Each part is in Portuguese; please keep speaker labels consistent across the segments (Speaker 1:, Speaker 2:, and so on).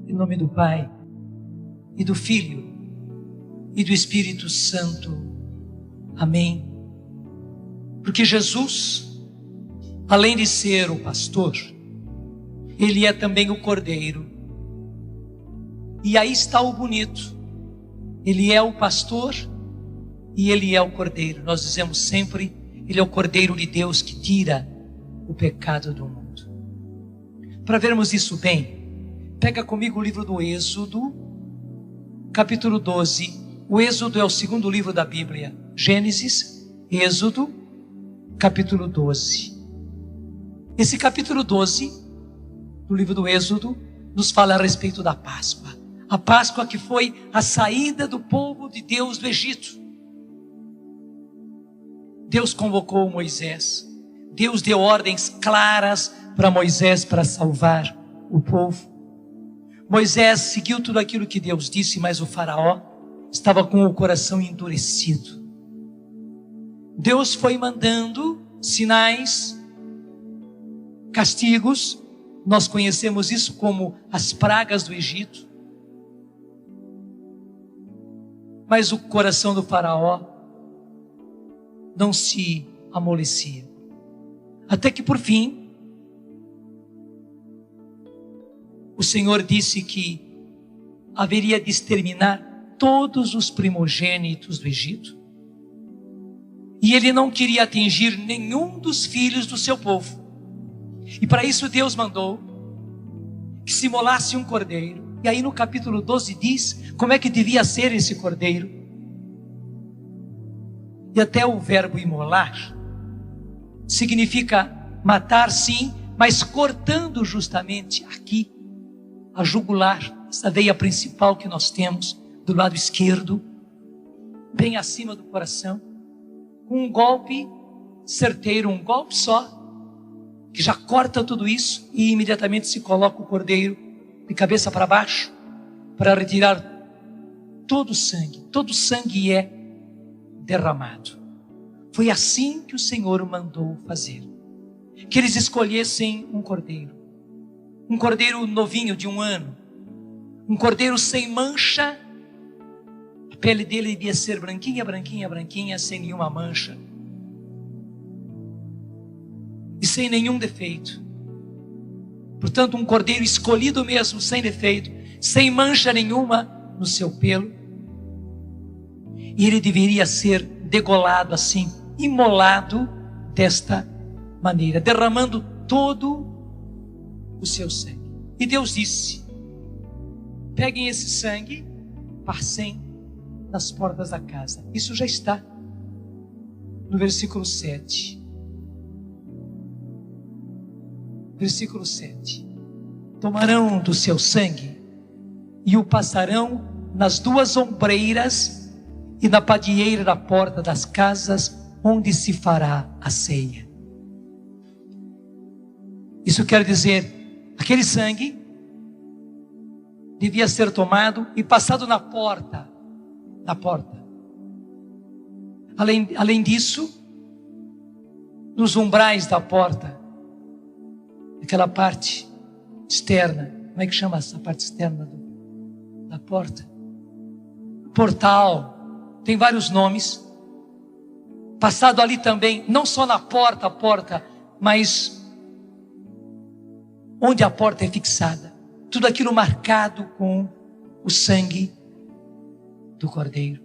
Speaker 1: Em nome do Pai, e do Filho, e do Espírito Santo. Amém. Porque Jesus, além de ser o pastor, Ele é também o cordeiro. E aí está o bonito. Ele é o pastor e Ele é o cordeiro. Nós dizemos sempre, Ele é o cordeiro de Deus que tira o pecado do mundo. Para vermos isso bem, pega comigo o livro do Êxodo, capítulo 12. O Êxodo é o segundo livro da Bíblia. Gênesis, Êxodo, capítulo 12. Esse capítulo 12 do livro do Êxodo nos fala a respeito da Páscoa. A Páscoa que foi a saída do povo de Deus do Egito. Deus convocou Moisés. Deus deu ordens claras para Moisés para salvar o povo. Moisés seguiu tudo aquilo que Deus disse, mas o faraó estava com o coração endurecido. Deus foi mandando sinais, castigos. Nós conhecemos isso como as pragas do Egito. Mas o coração do faraó não se amolecia. Até que por fim, o Senhor disse que haveria de exterminar todos os primogênitos do Egito. E Ele não queria atingir nenhum dos filhos do seu povo. E para isso Deus mandou que se imolasse um cordeiro. E aí no capítulo 12 diz como é que devia ser esse cordeiro. E até o verbo imolar significa matar, sim, mas cortando justamente aqui a jugular, essa veia principal que nós temos do lado esquerdo, bem acima do coração, com um golpe certeiro, um golpe só, que já corta tudo isso e imediatamente se coloca o cordeiro de cabeça para baixo, para retirar todo o sangue. Todo o sangue é derramado. Foi assim que o Senhor mandou fazer. Que eles escolhessem um cordeiro novinho de 1 ano, um cordeiro sem mancha. A pele dele devia ser branquinha, branquinha, branquinha, sem nenhuma mancha e sem nenhum defeito. Portanto, um cordeiro escolhido mesmo, sem defeito, sem mancha nenhuma no seu pelo. E ele deveria ser degolado assim, imolado desta maneira, derramando todo o seu sangue. E Deus disse: peguem esse sangue, passem nas portas da casa. Isso já está no versículo 7. Versículo 7. Tomarão do seu sangue e o passarão nas 2 ombreiras e na padieira da porta das casas onde se fará a ceia. Isso quer dizer, aquele sangue devia ser tomado e passado na porta. Na porta. Além disso, nos umbrais da porta, aquela parte externa, como é que chama essa parte externa da porta? Portal, tem vários nomes. Passado ali também, não só na porta, mas onde a porta é fixada. Tudo aquilo marcado com o sangue do cordeiro.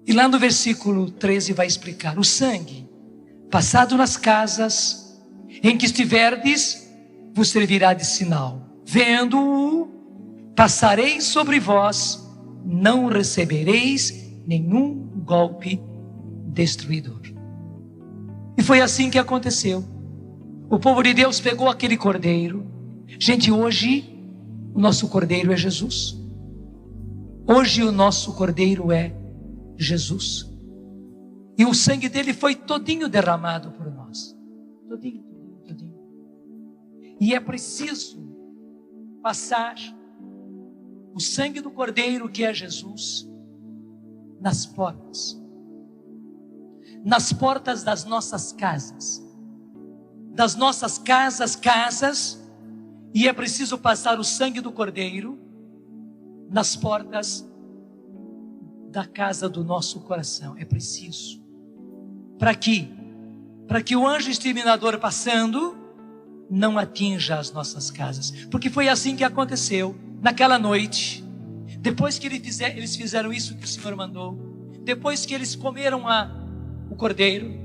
Speaker 1: E lá no versículo 13 vai explicar: o sangue passado nas casas em que estiverdes, vos servirá de sinal. Vendo-o, passareis sobre vós, não recebereis nenhum golpe destruidor. E foi assim que aconteceu. O povo de Deus pegou aquele cordeiro. Gente, hoje o nosso cordeiro é Jesus. Hoje o nosso cordeiro é Jesus. E o sangue dele foi todinho derramado por nós. Todinho. E é preciso passar o sangue do cordeiro, que é Jesus, nas portas. Nas portas das nossas casas. Das nossas casas E é preciso passar o sangue do Cordeiro nas portas da casa do nosso coração. É preciso. Para quê? Para que o anjo exterminador passando não atinja as nossas casas. Porque foi assim que aconteceu naquela noite. Depois que eles fizeram isso que o Senhor mandou, depois que eles comeram o cordeiro,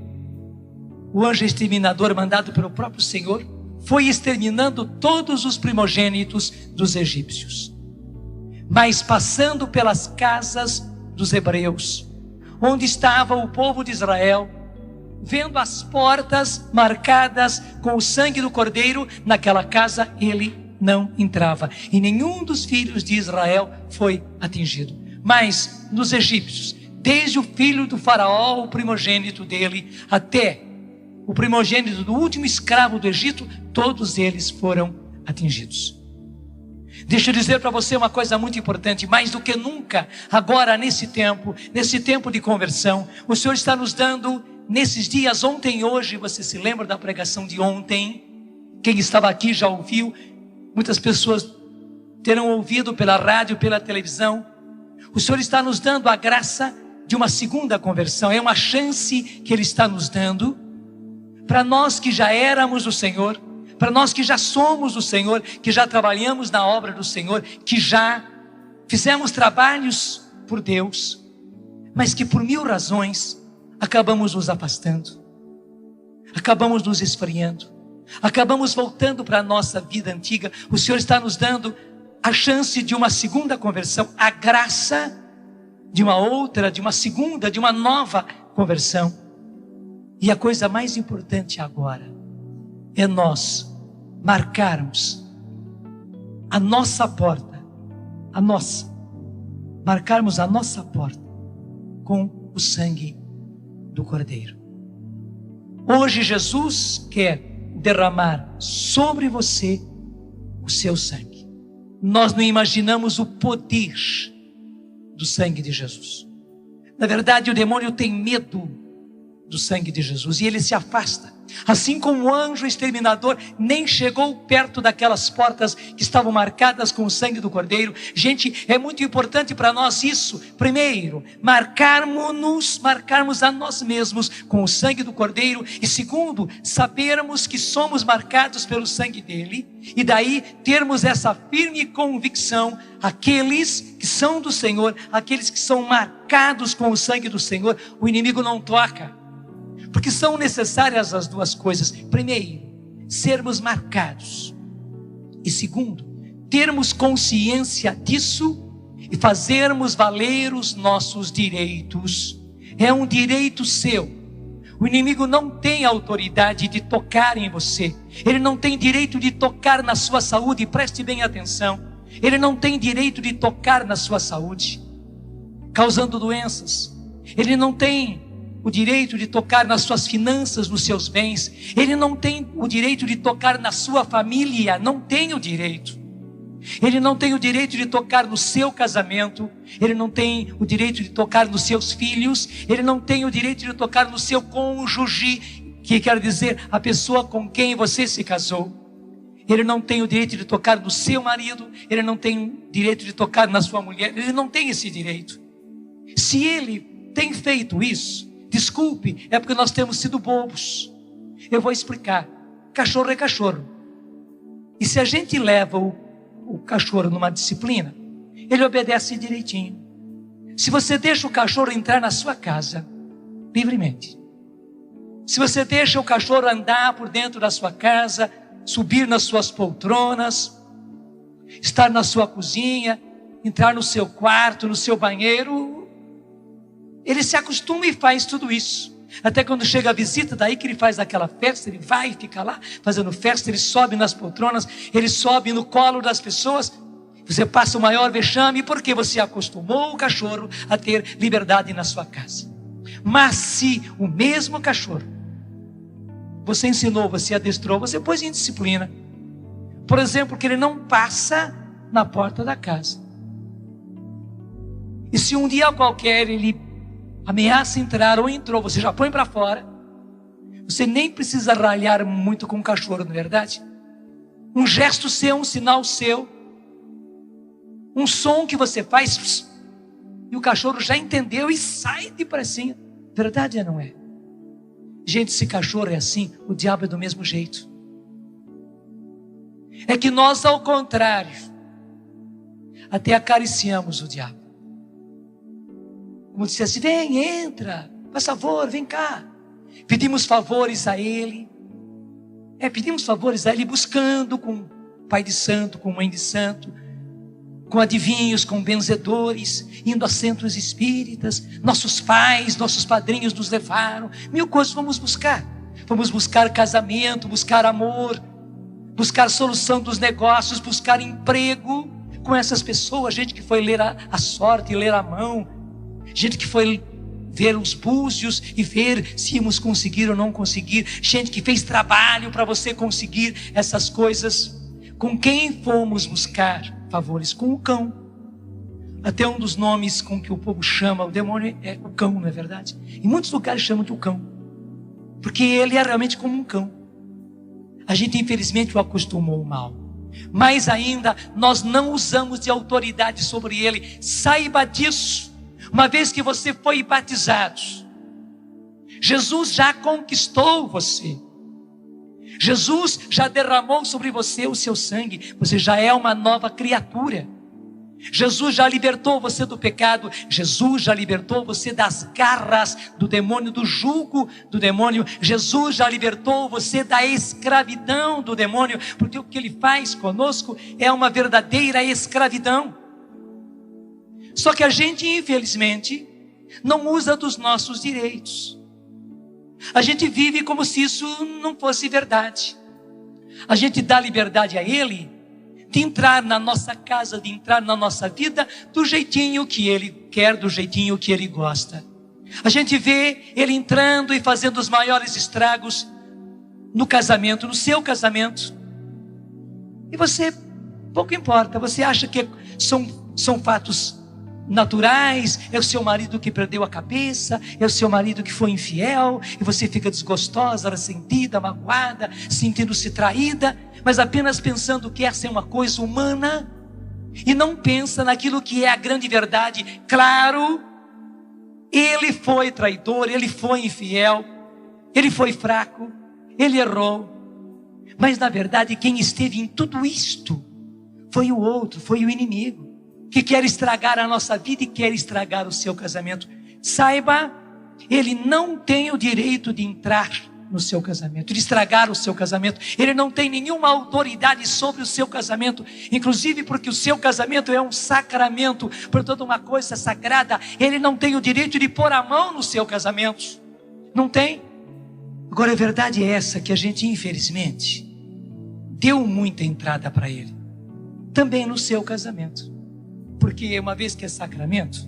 Speaker 1: o anjo exterminador mandado pelo próprio Senhor foi exterminando todos os primogênitos dos egípcios. Mas passando pelas casas dos hebreus, onde estava o povo de Israel, vendo as portas marcadas com o sangue do cordeiro, naquela casa ele não entrava, e nenhum dos filhos de Israel foi atingido. Mas nos egípcios, desde o filho do faraó, o primogênito dele, até o primogênito do último escravo do Egito, todos eles foram atingidos. Deixa eu dizer para você uma coisa muito importante: mais do que nunca, agora nesse tempo de conversão, o Senhor está nos dando, nesses dias, ontem e hoje, você se lembra da pregação de ontem? Quem estava aqui já ouviu, muitas pessoas terão ouvido pela rádio, pela televisão. O Senhor está nos dando a graça de uma segunda conversão, é uma chance que Ele está nos dando, para nós que já éramos do Senhor, para nós que já somos do Senhor, que já trabalhamos na obra do Senhor, que já fizemos trabalhos por Deus, mas que por mil razões acabamos nos afastando, acabamos nos esfriando, acabamos voltando para a nossa vida antiga. O Senhor está nos dando a chance de uma segunda conversão, a graça de uma outra, de uma segunda, de uma nova conversão. E a coisa mais importante agora é nós marcarmos a nossa porta, marcarmos a nossa porta com o sangue do Cordeiro. Hoje Jesus quer derramar sobre você o seu sangue. Nós não imaginamos o poder do sangue de Jesus. Na verdade, o demônio tem medo do sangue de Jesus e ele se afasta. Assim como o anjo exterminador nem chegou perto daquelas portas que estavam marcadas com o sangue do Cordeiro. Gente, é muito importante para nós isso. Primeiro, marcarmos a nós mesmos com o sangue do Cordeiro. E segundo, sabermos que somos marcados pelo sangue dele. E daí termos essa firme convicção, aqueles que são do Senhor, aqueles que são marcados com o sangue do Senhor, o inimigo não toca. Porque são necessárias as duas coisas. Primeiro, sermos marcados. E segundo, termos consciência disso e fazermos valer os nossos direitos. É um direito seu. O inimigo não tem autoridade de tocar em você. Ele não tem direito de tocar na sua saúde. Preste bem atenção. Ele não tem direito de tocar na sua saúde, causando doenças. Ele não tem o direito de tocar nas suas finanças, nos seus bens. Ele não tem o direito de tocar na sua família. Não tem o direito. Ele não tem o direito de tocar no seu casamento. Ele não tem o direito de tocar nos seus filhos. Ele não tem o direito de tocar no seu cônjuge, que quer dizer a pessoa com quem você se casou. Ele não tem o direito de tocar no seu marido. Ele não tem o direito de tocar na sua mulher. Ele não tem esse direito. Se ele tem feito isso, desculpe, é porque nós temos sido bobos. Eu vou explicar. Cachorro é cachorro. E se a gente leva o cachorro numa disciplina, ele obedece direitinho. Se você deixa o cachorro entrar na sua casa livremente, se você deixa o cachorro andar por dentro da sua casa, subir nas suas poltronas, estar na sua cozinha, entrar no seu quarto, no seu banheiro, ele se acostuma e faz tudo isso. Até quando chega a visita, daí que ele faz aquela festa, ele vai e fica lá fazendo festa, ele sobe nas poltronas, ele sobe no colo das pessoas. Você passa o maior vexame porque você acostumou o cachorro a ter liberdade na sua casa. Mas se o mesmo cachorro você ensinou, você adestrou, você pôs em disciplina, por exemplo, que ele não passa na porta da casa, e se um dia qualquer ele ameaça entrar ou entrou, você já põe para fora. Você nem precisa ralhar muito com o cachorro, não é verdade? um gesto seu, um sinal seu, um som que você faz, e o cachorro já entendeu e sai depressinha. Verdade ou não é? Gente, se cachorro é assim, o diabo é do mesmo jeito. É que nós, ao contrário, até acariciamos o diabo. Como disse assim, vem, entra, faz favor, vem cá. Pedimos favores a ele. Pedimos favores a ele buscando com pai de santo, com mãe de santo, com adivinhos, com benzedores, indo a centros espíritas. Nossos pais, nossos padrinhos nos levaram. 1000 coisas vamos buscar. Vamos buscar casamento, buscar amor, buscar solução dos negócios, buscar emprego com essas pessoas. Gente que foi ler a sorte e ler a mão. Gente que foi ver os búzios e ver se íamos conseguir ou não conseguir. Gente que fez trabalho para você conseguir essas coisas. Com quem fomos buscar favores? Com o cão. Até um dos nomes com que o povo chama o demônio é o cão, não é verdade? Em muitos lugares chamam de o cão, porque ele é realmente como um cão. A gente infelizmente o acostumou mal. Mais ainda, nós não usamos de autoridade sobre ele. Saiba disso. Uma vez que você foi batizado, Jesus já conquistou você. Jesus já derramou sobre você o seu sangue. Você já é uma nova criatura. Jesus já libertou você do pecado. Jesus já libertou você das garras do demônio, do jugo do demônio. Jesus já libertou você da escravidão do demônio, porque o que ele faz conosco é uma verdadeira escravidão. Só que a gente, infelizmente, não usa dos nossos direitos. A gente vive como se isso não fosse verdade. A gente dá liberdade a ele de entrar na nossa casa, de entrar na nossa vida do jeitinho que ele quer, do jeitinho que ele gosta. A gente vê ele entrando e fazendo os maiores estragos no casamento, no seu casamento. E você, pouco importa, você acha que são fatos naturais, é o seu marido que perdeu a cabeça, é o seu marido que foi infiel, e você fica desgostosa, ressentida, magoada, sentindo-se traída, mas apenas pensando que essa é uma coisa humana, e não pensa naquilo que é a grande verdade. Claro, ele foi traidor, ele foi infiel, ele foi fraco, ele errou, mas na verdade quem esteve em tudo isto foi o outro, foi o inimigo, que quer estragar a nossa vida e quer estragar o seu casamento. Saiba, ele não tem o direito de entrar no seu casamento, de estragar o seu casamento. Ele não tem nenhuma autoridade sobre o seu casamento, inclusive porque o seu casamento é um sacramento, portanto uma coisa sagrada. Ele não tem o direito de pôr a mão no seu casamento. Não tem. Agora a verdade é essa, que a gente infelizmente deu muita entrada para ele, também no seu casamento. Porque uma vez que é sacramento,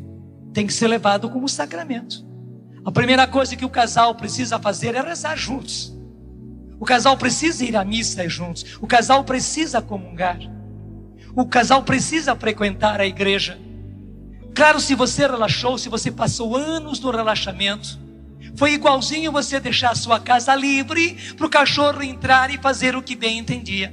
Speaker 1: tem que ser levado como sacramento. A primeira coisa que o casal precisa fazer é rezar juntos. O casal precisa ir à missa juntos. O casal precisa comungar. O casal precisa frequentar a igreja. Claro, se você relaxou, se você passou anos no relaxamento, foi igualzinho você deixar a sua casa livre para o cachorro entrar e fazer o que bem entendia.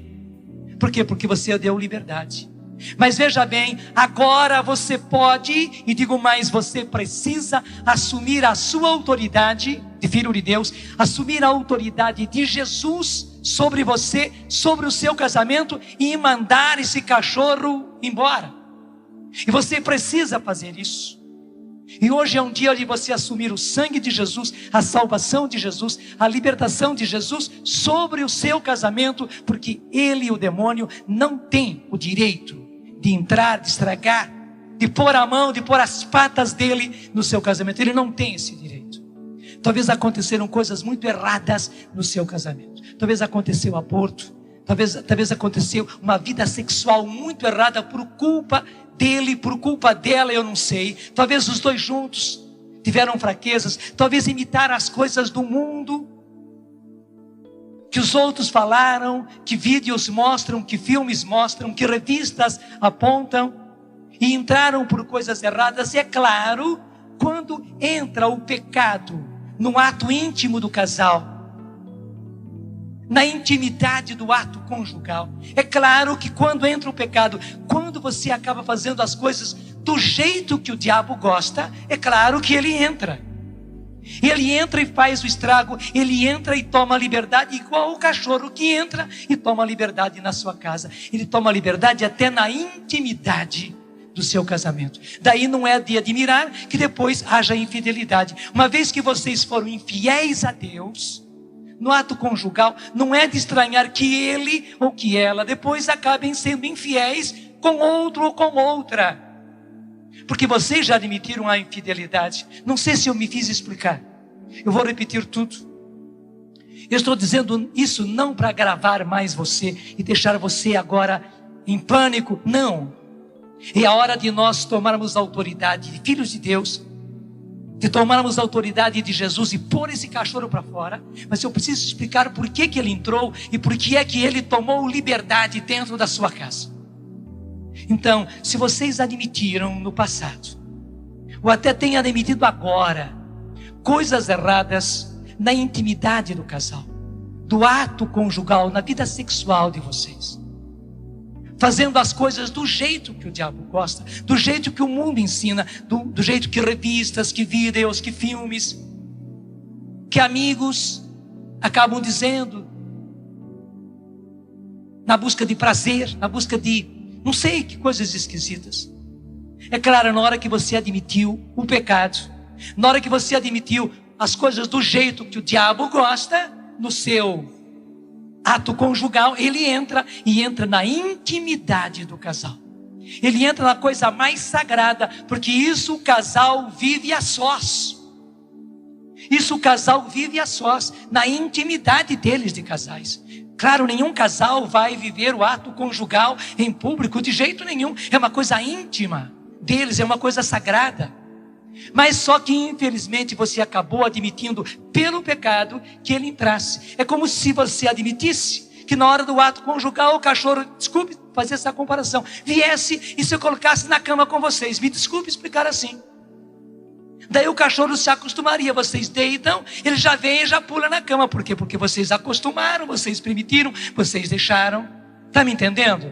Speaker 1: Por quê? Porque você deu liberdade. Mas veja bem, agora você pode, e digo mais, você precisa assumir a sua autoridade de filho de Deus, assumir a autoridade de Jesus sobre você, sobre o seu casamento, e mandar esse cachorro embora. E você precisa fazer isso. E hoje é um dia de você assumir o sangue de Jesus, a salvação de Jesus, a libertação de Jesus sobre o seu casamento, porque ele e o demônio não têm o direito de entrar, de estragar, de pôr a mão, de pôr as patas dele no seu casamento. Ele não tem esse direito. Talvez aconteceram coisas muito erradas no seu casamento. Talvez aconteceu aborto. Talvez aconteceu uma vida sexual muito errada por culpa dele, por culpa dela, eu não sei. Talvez os dois juntos tiveram fraquezas. Talvez imitaram as coisas do mundo, que os outros falaram, que vídeos mostram, que filmes mostram, que revistas apontam, e entraram por coisas erradas. E é claro, quando entra o pecado no ato íntimo do casal, na intimidade do ato conjugal. É claro que quando entra o pecado, quando você acaba fazendo as coisas do jeito que o diabo gosta, é claro que ele entra. Ele entra e faz o estrago, ele entra e toma liberdade, igual o cachorro que entra e toma liberdade na sua casa. Ele toma liberdade até na intimidade do seu casamento. Daí não é de admirar que depois haja infidelidade. Uma vez que vocês foram infiéis a Deus, no ato conjugal, não é de estranhar que ele ou que ela depois acabem sendo infiéis com outro ou com outra. Porque vocês já admitiram a infidelidade. Não sei se eu me fiz explicar. Eu vou repetir tudo. Eu estou dizendo isso não para agravar mais você e deixar você agora em pânico. Não. É a hora de nós tomarmos a autoridade de filhos de Deus, de tomarmos a autoridade de Jesus e pôr esse cachorro para fora. Mas eu preciso explicar por que ele entrou e por que é que ele tomou liberdade dentro da sua casa. Então, se vocês admitiram no passado, ou até têm admitido agora, coisas erradas na intimidade do casal, do ato conjugal, na vida sexual de vocês, fazendo as coisas do jeito que o diabo gosta, do jeito que o mundo ensina, do jeito que revistas, que vídeos, que filmes, que amigos acabam dizendo, na busca de prazer, na busca de não sei que coisas esquisitas. É claro, na hora que você admitiu o pecado, na hora que você admitiu as coisas do jeito que o diabo gosta, no seu ato conjugal, ele entra e entra na intimidade do casal. Ele entra na coisa mais sagrada, porque isso o casal vive a sós. Isso o casal vive a sós, na intimidade deles de casais. Claro, nenhum casal vai viver o ato conjugal em público, de jeito nenhum. É uma coisa íntima deles, é uma coisa sagrada. Mas só que infelizmente você acabou admitindo pelo pecado que ele entrasse. É como se você admitisse que na hora do ato conjugal o cachorro, desculpe fazer essa comparação, viesse e se colocasse na cama com vocês. Me desculpe explicar assim. Daí o cachorro se acostumaria, vocês deitam, ele já vem e já pula na cama. Por quê? Porque vocês acostumaram, vocês permitiram, vocês deixaram. Está me entendendo?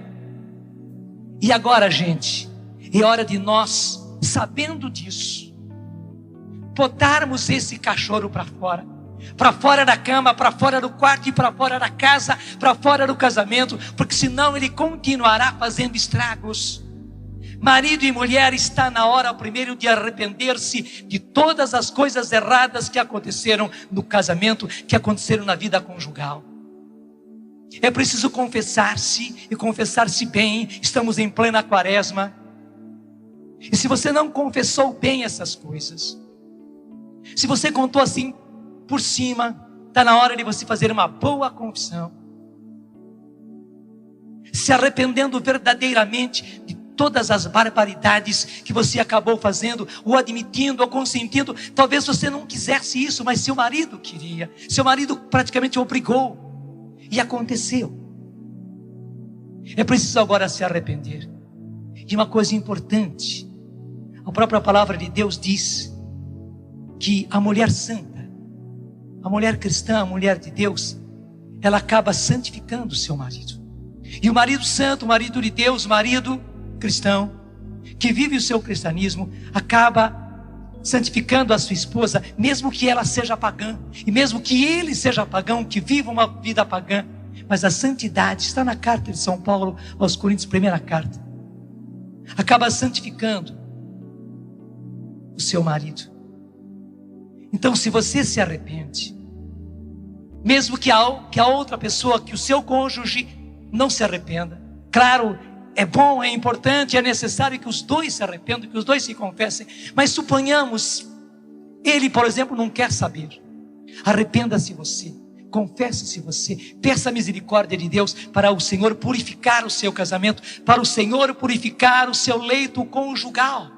Speaker 1: E agora, gente, é hora de nós, sabendo disso, botarmos esse cachorro para fora da cama, para fora do quarto e para fora da casa, para fora do casamento, porque senão ele continuará fazendo estragos. Marido e mulher, está na hora primeiro de arrepender-se de todas as coisas erradas que aconteceram no casamento, que aconteceram na vida conjugal. É preciso confessar-se e confessar-se bem. Estamos em plena quaresma. E se você não confessou bem essas coisas, se você contou assim por cima, está na hora de você fazer uma boa confissão, se arrependendo verdadeiramente de todas as barbaridades que você acabou fazendo, ou admitindo, ou consentindo. Talvez você não quisesse isso, mas seu marido queria, seu marido praticamente obrigou, e aconteceu. É preciso agora se arrepender de uma coisa importante. A própria palavra de Deus diz que a mulher santa, a mulher cristã, a mulher de Deus, ela acaba santificando o seu marido. E o marido santo, o marido de Deus, o marido cristão, que vive o seu cristianismo, acaba santificando a sua esposa, mesmo que ela seja pagã, e mesmo que ele seja pagão, que viva uma vida pagã. Mas a santidade está na carta de São Paulo aos Coríntios, primeira carta, acaba santificando o seu marido. Então, se você se arrepende, mesmo que a outra pessoa, que o seu cônjuge não se arrependa, claro, é bom, é importante, é necessário que os dois se arrependam, que os dois se confessem. Mas suponhamos, ele, por exemplo, não quer saber. Arrependa-se você, confesse-se você, peça a misericórdia de Deus para o Senhor purificar o seu casamento, para o Senhor purificar o seu leito conjugal.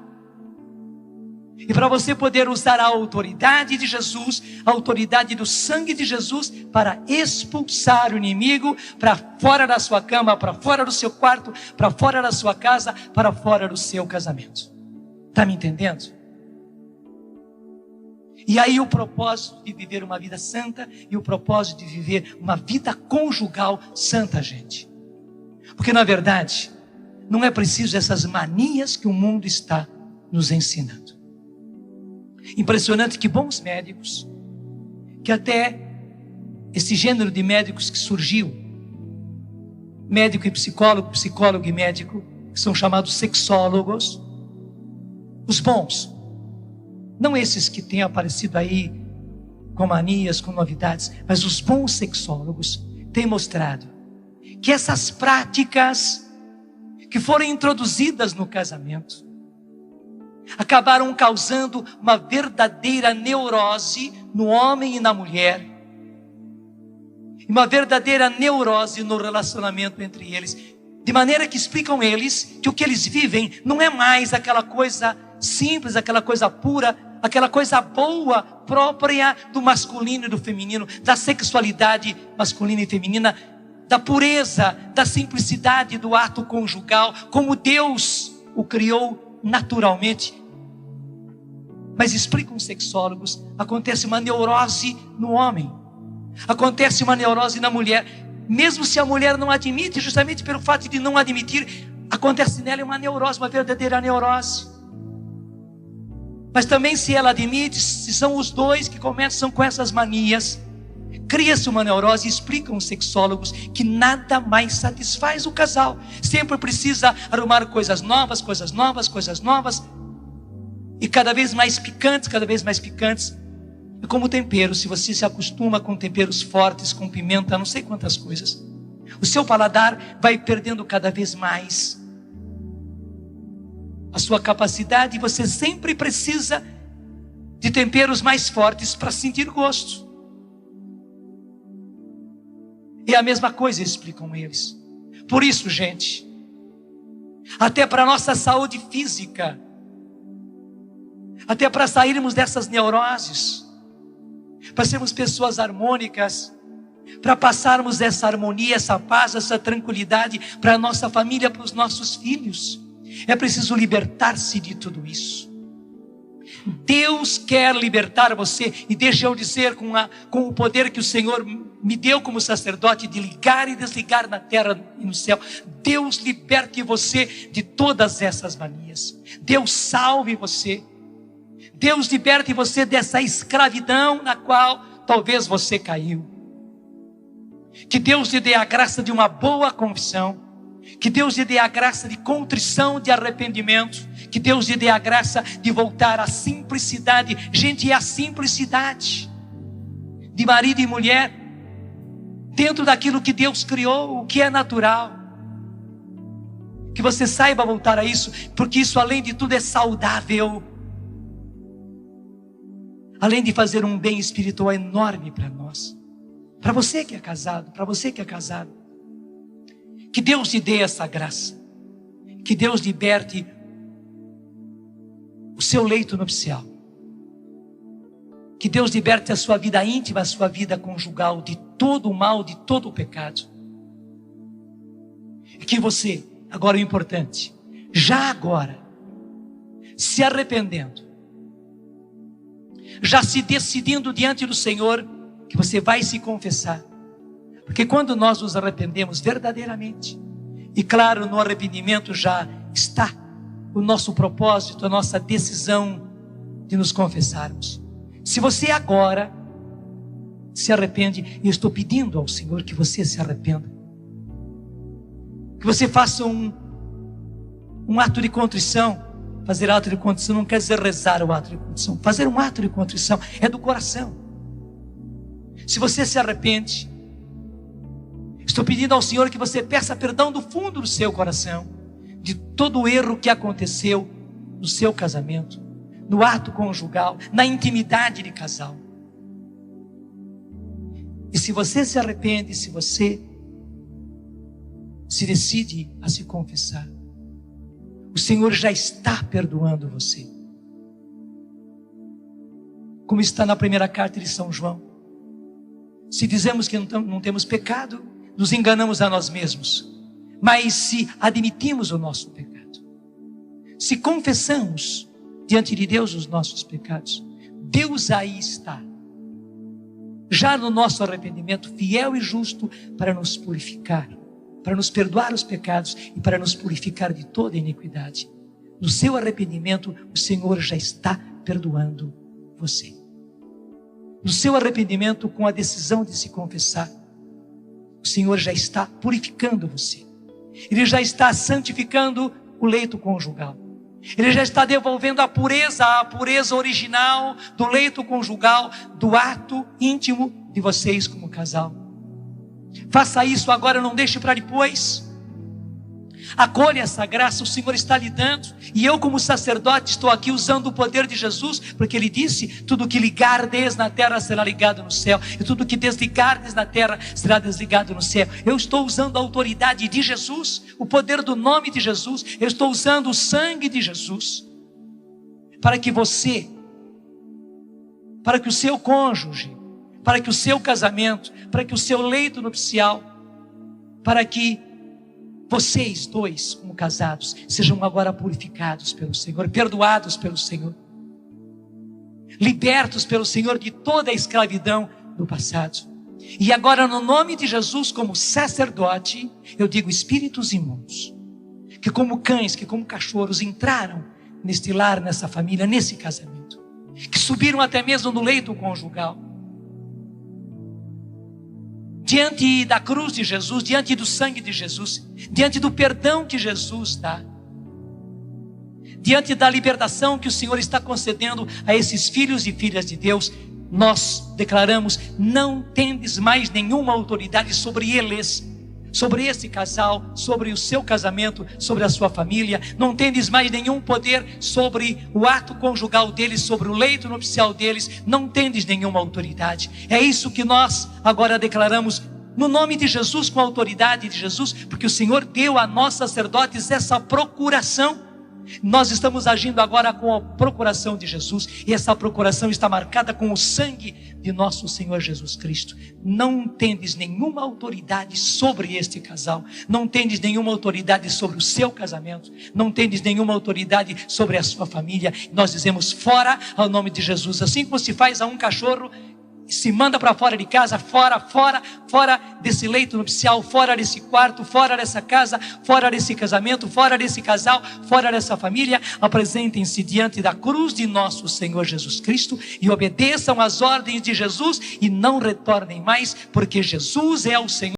Speaker 1: E para você poder usar a autoridade de Jesus, a autoridade do sangue de Jesus, para expulsar o inimigo para fora da sua cama, para fora do seu quarto, para fora da sua casa, para fora do seu casamento. Está me entendendo? E aí o propósito de viver uma vida santa e o propósito de viver uma vida conjugal santa, gente. Porque na verdade, não é preciso essas manias que o mundo está nos ensinando. Impressionante que bons médicos, que até esse gênero de médicos que surgiu, médico e psicólogo, psicólogo e médico, que são chamados sexólogos, os bons, não esses que têm aparecido aí com manias, com novidades, mas os bons sexólogos têm mostrado que essas práticas que foram introduzidas no casamento acabaram causando uma verdadeira neurose no homem e na mulher, uma verdadeira neurose no relacionamento entre eles, de maneira que explicam eles que o que eles vivem não é mais aquela coisa simples, aquela coisa pura, aquela coisa boa, própria do masculino e do feminino, da sexualidade masculina e feminina, da pureza, da simplicidade do ato conjugal, como Deus o criou naturalmente. Mas explicam os sexólogos, acontece uma neurose no homem, acontece uma neurose na mulher, mesmo se a mulher não admite, justamente pelo fato de não admitir, acontece nela uma neurose, uma verdadeira neurose. Mas também se ela admite, se são os dois que começam com essas manias, cria-se uma neurose. E explicam os sexólogos que nada mais satisfaz o casal, sempre precisa arrumar coisas novas, coisas novas, coisas novas, e cada vez mais picantes, cada vez mais picantes. É como tempero, se você se acostuma com temperos fortes, com pimenta, não sei quantas coisas, o seu paladar vai perdendo cada vez mais a sua capacidade, e você sempre precisa de temperos mais fortes para sentir gosto. E a mesma coisa explicam eles. Por isso, gente, até para a nossa saúde física, até para sairmos dessas neuroses, para sermos pessoas harmônicas, para passarmos essa harmonia, essa paz, essa tranquilidade para a nossa família, para os nossos filhos, é preciso libertar-se de tudo isso. Deus quer libertar você, e deixa eu dizer com o poder que o Senhor me deu como sacerdote, de ligar e desligar na terra e no céu. Deus liberte você de todas essas manias. Deus salve você. Deus liberte você dessa escravidão na qual talvez você caiu. Que Deus lhe dê a graça de uma boa confissão. Que Deus lhe dê a graça de contrição, de arrependimento. Que Deus lhe dê a graça de voltar à simplicidade. Gente, é a simplicidade de marido e mulher, dentro daquilo que Deus criou, o que é natural. Que você saiba voltar a isso, porque isso, além de tudo, é saudável. Além de fazer um bem espiritual enorme para nós. Para você que é casado, para você que é casado. Que Deus lhe dê essa graça. Que Deus liberte o seu leito nupcial. Que Deus liberte a sua vida íntima, a sua vida conjugal de todo o mal, de todo o pecado. E que você, agora o importante, já agora, se arrependendo, já se decidindo diante do Senhor, que você vai se confessar. Porque quando nós nos arrependemos verdadeiramente, e claro, no arrependimento já está o nosso propósito, a nossa decisão de nos confessarmos. Se você agora se arrepende, e eu estou pedindo ao Senhor que você se arrependa, que você faça um ato de contrição. Fazer ato de contrição não quer dizer rezar o ato de contrição. Fazer um ato de contrição é do coração. Se você se arrepende, estou pedindo ao Senhor que você peça perdão do fundo do seu coração, de todo o erro que aconteceu no seu casamento, no ato conjugal, na intimidade de casal. E se você se arrepende, se você se decide a se confessar, o Senhor já está perdoando você. Como está na primeira carta de São João. Se dizemos que não temos pecado, nos enganamos a nós mesmos. Mas se admitimos o nosso pecado, se confessamos diante de Deus os nossos pecados, Deus aí está, já no nosso arrependimento, fiel e justo para nos purificar, para nos perdoar os pecados e para nos purificar de toda iniquidade. No seu arrependimento, o Senhor já está perdoando você. No seu arrependimento, com a decisão de se confessar, o Senhor já está purificando você. Ele já está santificando o leito conjugal. Ele já está devolvendo a pureza original do leito conjugal, do ato íntimo de vocês como casal. Faça isso agora, não deixe para depois. Acolha essa graça, o Senhor está lhe dando. E eu, como sacerdote, estou aqui usando o poder de Jesus, porque Ele disse: tudo que ligardes na terra será ligado no céu, e tudo que desligardes na terra será desligado no céu. Eu estou usando a autoridade de Jesus, o poder do nome de Jesus. Eu estou usando o sangue de Jesus, para que você, para que o seu cônjuge, para que o seu casamento, para que o seu leito nupcial, para que vocês dois, como casados, sejam agora purificados pelo Senhor, perdoados pelo Senhor, libertos pelo Senhor de toda a escravidão do passado. E agora, no nome de Jesus, como sacerdote, eu digo: espíritos imundos, que como cães, que como cachorros entraram neste lar, nessa família, nesse casamento, que subiram até mesmo no leito conjugal, diante da cruz de Jesus, diante do sangue de Jesus, diante do perdão que Jesus dá, diante da libertação que o Senhor está concedendo a esses filhos e filhas de Deus, nós declaramos: não tendes mais nenhuma autoridade sobre eles, sobre esse casal, sobre o seu casamento, sobre a sua família. Não tendes mais nenhum poder sobre o ato conjugal deles, sobre o leito nupcial deles. Não tendes nenhuma autoridade. É isso que nós agora declaramos no nome de Jesus, com a autoridade de Jesus, porque o Senhor deu a nós sacerdotes essa procuração. Nós estamos agindo agora com a procuração de Jesus, e essa procuração está marcada com o sangue de nosso Senhor Jesus Cristo. Não tendes nenhuma autoridade sobre este casal, não tendes nenhuma autoridade sobre o seu casamento, não tendes nenhuma autoridade sobre a sua família. Nós dizemos: fora, ao nome de Jesus. Assim como se faz a um cachorro, se manda para fora de casa, fora desse leito nupcial, fora desse quarto, fora dessa casa, fora desse casamento, fora desse casal, fora dessa família. Apresentem-se diante da cruz de nosso Senhor Jesus Cristo e obedeçam às ordens de Jesus e não retornem mais, porque Jesus é o Senhor.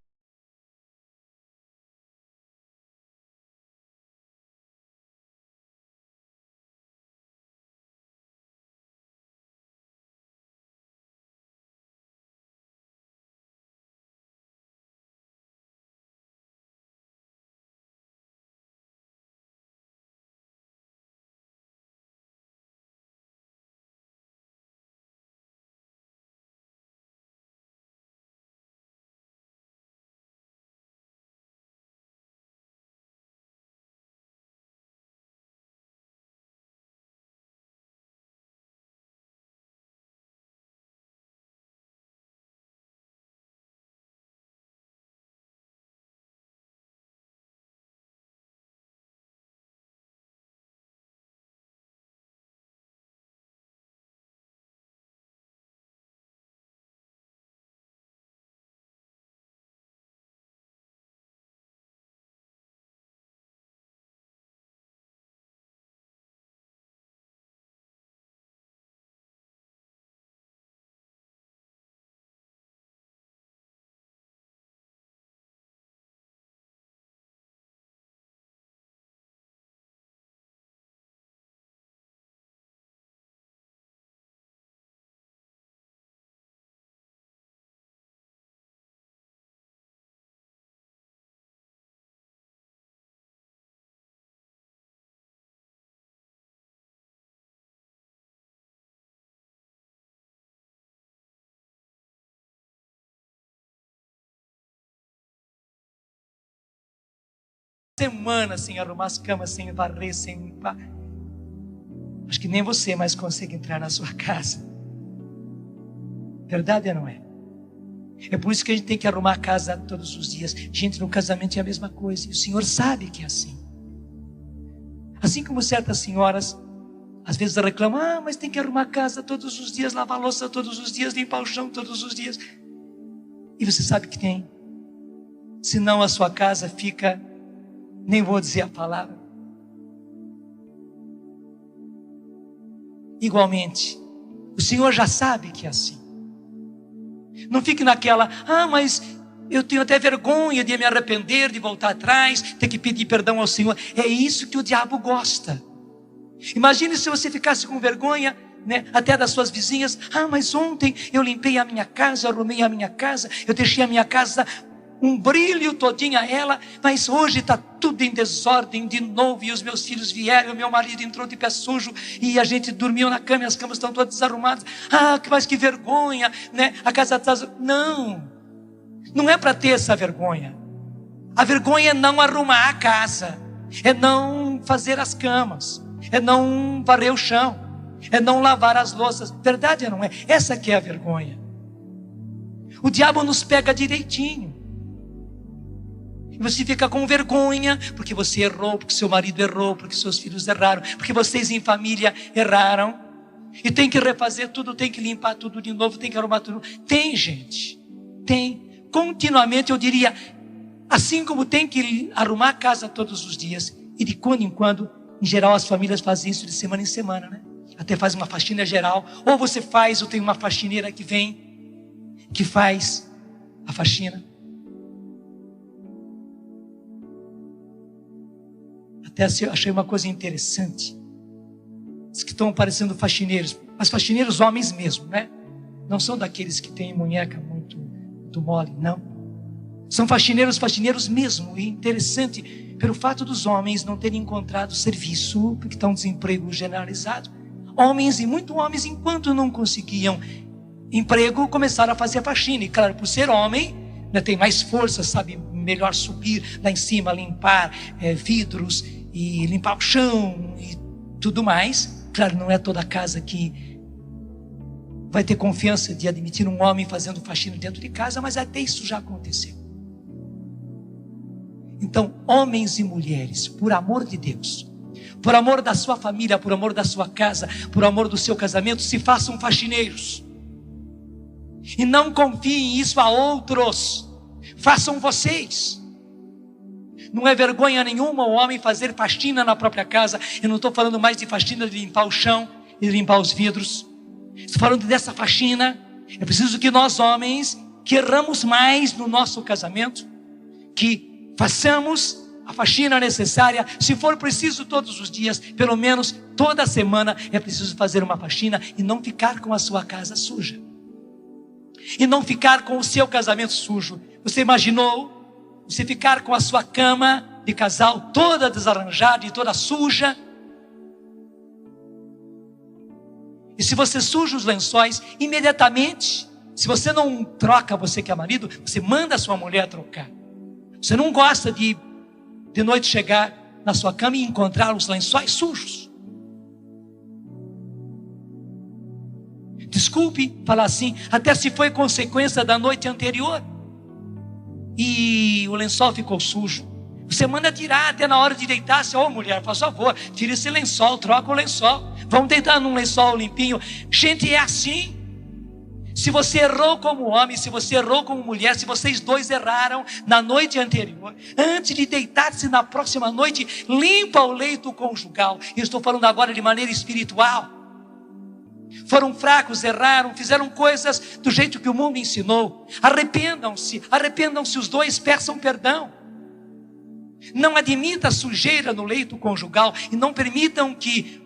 Speaker 1: Semana sem arrumar as camas, sem varrer, sem limpar. Acho que nem você mais consegue entrar na sua casa. Verdade ou não é? É por isso que a gente tem que arrumar a casa todos os dias. Gente, no casamento é a mesma coisa, e o Senhor sabe que é assim. Assim como certas senhoras Às vezes reclama, mas tem que arrumar a casa todos os dias, lavar a louça todos os dias, limpar o chão todos os dias. E você sabe que tem. Senão a sua casa fica, nem vou dizer a palavra. Igualmente, o Senhor já sabe que é assim. Não fique naquela, mas eu tenho até vergonha de me arrepender, de voltar atrás, ter que pedir perdão ao Senhor. É isso que o diabo gosta. Imagine se você ficasse com vergonha, né, até das suas vizinhas. Mas ontem eu limpei a minha casa, arrumei a minha casa, eu deixei a minha casa um brilho todinha ela, mas hoje está tudo em desordem de novo, e os meus filhos vieram, o meu marido entrou de pé sujo, e a gente dormiu na cama, e as camas estão todas desarrumadas. Mas que vergonha, né? A casa está... Não é para ter essa vergonha. A vergonha é não arrumar a casa, é não fazer as camas, é não varrer o chão, é não lavar as louças. Verdade ou não é? Essa que é a vergonha. O diabo nos pega direitinho. E você fica com vergonha, porque você errou, porque seu marido errou, porque seus filhos erraram, porque vocês em família erraram. E tem que refazer tudo, tem que limpar tudo de novo, tem que arrumar tudo. Tem, gente. Tem. Continuamente, eu diria, assim como tem que arrumar a casa todos os dias, e de quando em quando, em geral as famílias fazem isso de semana em semana, né? Até faz uma faxina geral. Ou você faz, ou tem uma faxineira que vem, que faz a faxina. Até achei uma coisa interessante. Diz que estão parecendo faxineiros, mas faxineiros homens mesmo, né? Não são daqueles que têm munheca muito mole, não. São faxineiros mesmo. E interessante, pelo fato dos homens não terem encontrado serviço, porque está um desemprego generalizado. Homens, e muito homens, enquanto não conseguiam emprego, começaram a fazer a faxina. E claro, por ser homem, né, tem mais força, sabe melhor subir lá em cima, limpar vidros e limpar o chão e tudo mais. Claro, não é toda casa que vai ter confiança de admitir um homem fazendo faxina dentro de casa, mas até isso já aconteceu. Então, homens e mulheres, por amor de Deus, por amor da sua família, por amor da sua casa, por amor do seu casamento, se façam faxineiros. E não confiem isso a outros. Façam vocês. Não é vergonha nenhuma o homem fazer faxina na própria casa. Eu não estou falando mais de faxina de limpar o chão e limpar os vidros. Estou falando dessa faxina. É preciso que nós homens, que erramos mais no nosso casamento, que façamos a faxina necessária. Se for preciso todos os dias, pelo menos toda semana, é preciso fazer uma faxina e não ficar com a sua casa suja. E não ficar com o seu casamento sujo. Você imaginou você ficar com a sua cama de casal toda desarranjada e toda suja? E se você suja os lençóis, imediatamente, se você não troca, você que é marido, você manda a sua mulher trocar. Você não gosta de noite chegar na sua cama e encontrar os lençóis sujos. Desculpe falar assim, até se foi consequência da noite anterior e o lençol ficou sujo, você manda tirar até na hora de deitar. Mulher, faz favor, tira esse lençol, troca o lençol, vamos deitar num lençol limpinho. Gente, é assim. Se você errou como homem, se você errou como mulher, se vocês dois erraram na noite anterior, antes de deitar-se na próxima noite, limpa o leito conjugal. Eu estou falando agora de maneira espiritual. Foram fracos, erraram, fizeram coisas do jeito que o mundo ensinou. Arrependam-se os dois, peçam perdão. Não admita sujeira no leito conjugal e não permitam que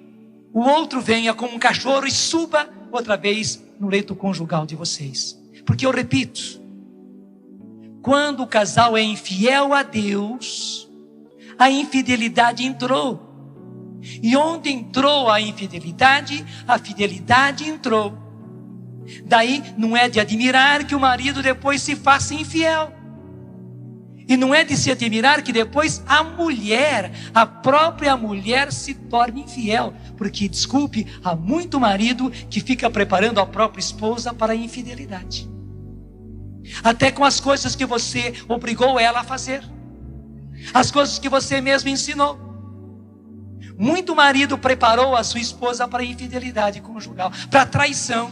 Speaker 1: o outro venha como um cachorro e suba outra vez no leito conjugal de vocês. Porque eu repito, quando o casal é infiel a Deus, a infidelidade entrou. E onde entrou a infidelidade, a fidelidade entrou. Daí não é de admirar que o marido depois se faça infiel. E não é de se admirar que depois a própria mulher se torne infiel. Porque, desculpe, há muito marido que fica preparando a própria esposa para a infidelidade. Até com as coisas que você obrigou ela a fazer. As coisas que você mesmo ensinou. Muito marido preparou a sua esposa para a infidelidade conjugal, para a traição.